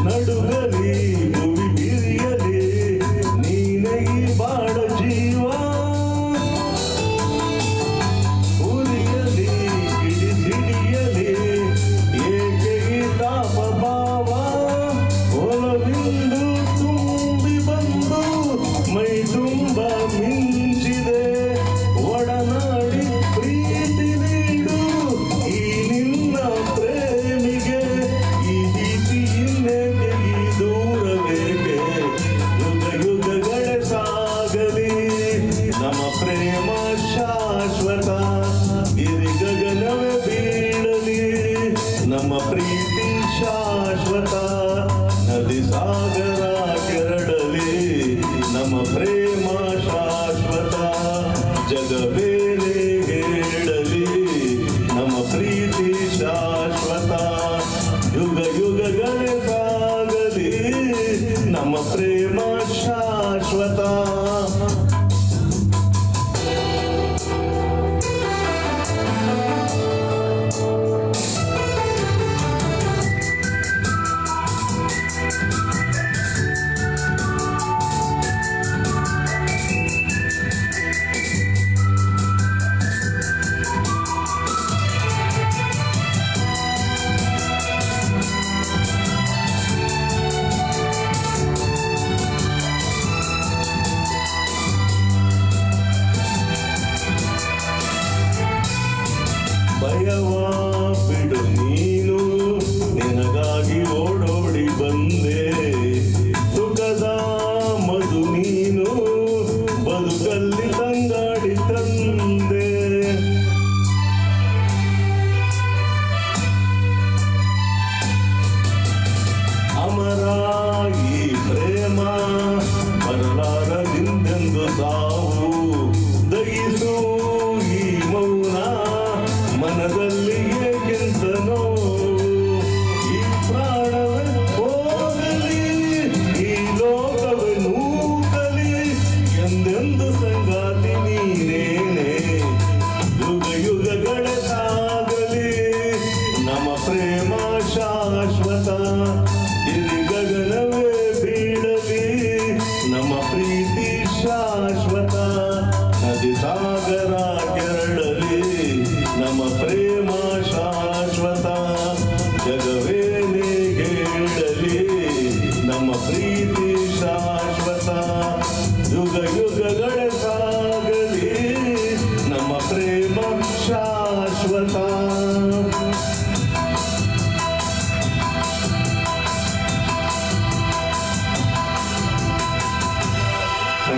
ನಡುಗಲಿ ಭುವಿ ಬಿರಿಯಲಿ ನೀನೇ ಈ ಬಾಳ ಜೀವ ಉರಿಯಲಿ ಹಿಡಿಸಿಡಿಯಲಿ ಏಕೆ ಈ ತಾಪ ಭಾವ ಒಲವಿಂದು ತುಂಬಿ ಬಂದು ಮೈ ತುಂಬ ಮಿಂಚಿದೆ ಒಡನಾಡಿ ಪ್ರೀತಿ ನೀಡು ಈ ನಿನ್ನ ಪ್ರೇಮಿಗೆ ಈ ರೀತಿ ಇನ್ನೇಕೆ ಈ ದೂರವೇಕೆ ಯುಗ ಯುಗಗಳೇ ಸಾಗಲಿ ನಮ್ಮ ಪ್ರೇಮ ಶಾಶ್ವತ ಗಿರಿ ಗಗನವೇ ಬೀಳಲಿ ನಮ್ಮ ಪ್ರೀತಿ ಶಾಶ್ವತ ನದಿ ಸಾಗರ ಕೆರಡಲಿ ನಮ್ಮ ಪ್ರೇಮ ಶಾಶ್ವತ ಜಗವೇನೆ ಹೇಳಲಿ ನಮ್ಮ ಪ್ರೀತಿ ಶಾಶ್ವತ ಯುಗ ಯುಗಗಳೇ ಸಾಗಲಿ ನಮ್ಮ ಪ್ರೇಮ ಶಾಶ್ವತ ಭಯವ ಬಿಡು ನೀನು ನಿನಗಾಗಿ ಓಡೋಡಿ ಬಂದೆ ಸುಖದ ಮಧು ನೀನು ಬದುಕಲ್ಲಿ ತಂಗಾಡಿ ತಂದೆ ಅಮರ ಈ ಪ್ರೇಮ ಬರಲಾರದಿಂದೆಂದು ಸಾವು ದಗಿಸು ಈ ಮೌನ ಮನದಲ್ಲಿ ಏಕೆಂತ ನೋವು ಈ ಪ್ರಾಣವೇ ಹೋಗಲಿ ಈ ಲೋಕವೇ ನೂಕಲಿ ಎಂದೆಂದು ಸಂಗಾತಿ ನೀನೇನೆ ಯುಗ ಯುಗಗಳೇ ಸಾಗಲಿ ನಮ್ಮ ಪ್ರೇಮ ಶಾಶ್ವತ ಗಿರಿ ಗಗನವೇ ಬೀಳಲಿ ನಮ್ಮ ಪ್ರೀತಿ ಶಾಶ್ವತ ನದಿ ಸಾಗರ ಕೆರಳಲಿ ನಮ್ಮ ಪ್ರೇಮ ಶಾಶ್ವತ ಜಗವೇನೆ ಹೇಳಲಿ ನಮ್ಮ ಪ್ರೀತಿ ಶಾಶ್ವತ ಯುಗ ಯುಗಗಳೇ ಸಾಗಲಿ ನಮ್ಮ ಪ್ರೇಮ ಶಾಶ್ವತ